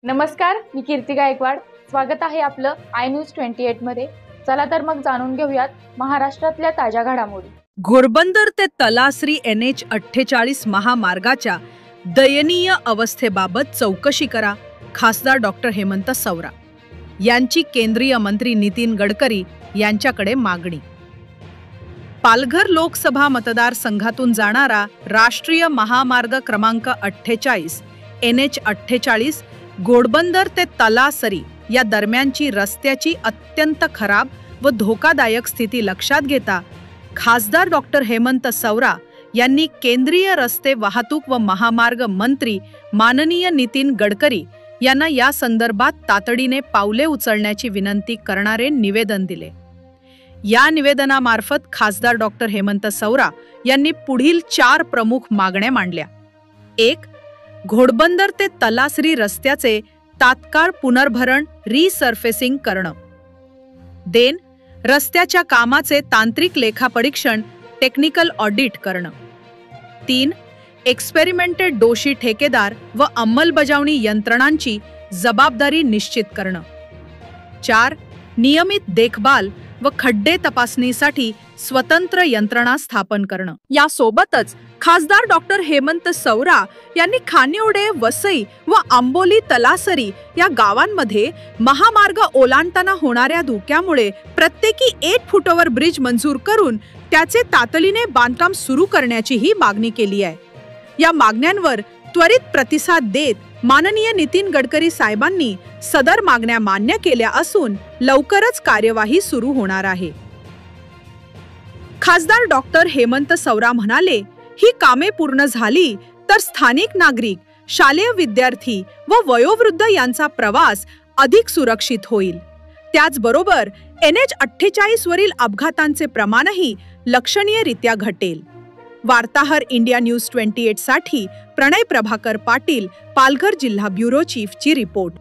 नमस्कार, मी कीर्ती गायकवाड। स्वागत आहे आपलं आय न्यूज 28 मध्ये। चला तर मग जाणून घेऊयात महाराष्ट्रातल्या ताज्या घडामोडी। घोडबंदर ते तलासरी NH48 महामार्गाच्या दयनीय अवस्थेबाबत चौकशी करा, खासदार डॉक्टर हेमंत सौरा यांची केंद्रीय मंत्री नितीन गडकरी यांच्याकडे मागणी। पालघर लोकसभा मतदारसंघातून जाणारा राष्ट्रीय महामार्ग क्रमांक 48 NH48 घोडबंदर ते तलासरी या दरम्यानची रस्त्याची अत्यंत खराब व धोकादायक स्थिती लक्षात घेता खासदार डॉक्टर हेमंत सौरा यांनी केंद्रीय रस्ते वाहतूक व महामार्ग मंत्री माननीय नितीन गडकरी यांना या संदर्भात तातडीने पावले उचलण्याची विनंती करणारे निवेदन दिले। या निवेदनामार्फत खासदार डॉक्टर हेमंत सौरा यांनी पुढील 4 प्रमुख मागण्या मांडल्या। 1. घोडबंदर ते तलासरी रस्त्याचे तात्काळ पुनर्भरण रिसर्फेसिंग करणं। 2. रस्त्याच्या कामाचे तांत्रिक लेखापरीक्षण टेक्निकल ऑडिट करणं। 3. एक्सपेरिमेंटेड दोषी ठेकेदार व अंमलबजावणी यंत्रणांची जबाबदारी निश्चित करणं। 4. नियमित देखभाल व खड्डे तपासणीसाठी स्वतंत्र यंत्रणा स्थापन करणं। यासोबतच खासदार डॉक्टर हेमंत सौरा यांनी खानिवडे, वसई व आंबोली तलासरी या गावांमध्ये महामार्ग ओलांडताना होणाऱ्या धोक्यामुळे प्रत्येकी 1 फुटावर ब्रिज मंजूर करून त्याचे तातडीने बांधकाम सुरू करण्याचीही मागणी केली आहे। या मागण्यांवर त्वरित प्रतिसाद देत माननीय नितीन गडकरी साहेबांनी सदर मागण्या मान्य केल्या असून लवकरच कार्यवाही सुरू होणार आहे। खासदार डॉक्टर हेमंत सौरा म्हणाले, ही कामे पूर्ण झाली तर स्थानिक नागरिक, शालेय विद्यार्थी व वयोवृद्ध यांचा प्रवास अधिक सुरक्षित होईल। त्याचबरोबर NH48 वरील अपघातांचे प्रमाणही लक्षणीयरित्या घटेल। वार्ताहर इंडिया न्यूज 28 साठी प्रणय प्रभाकर पाटील, पालघर जिल्हा ब्युरो चीफ ची रिपोर्ट।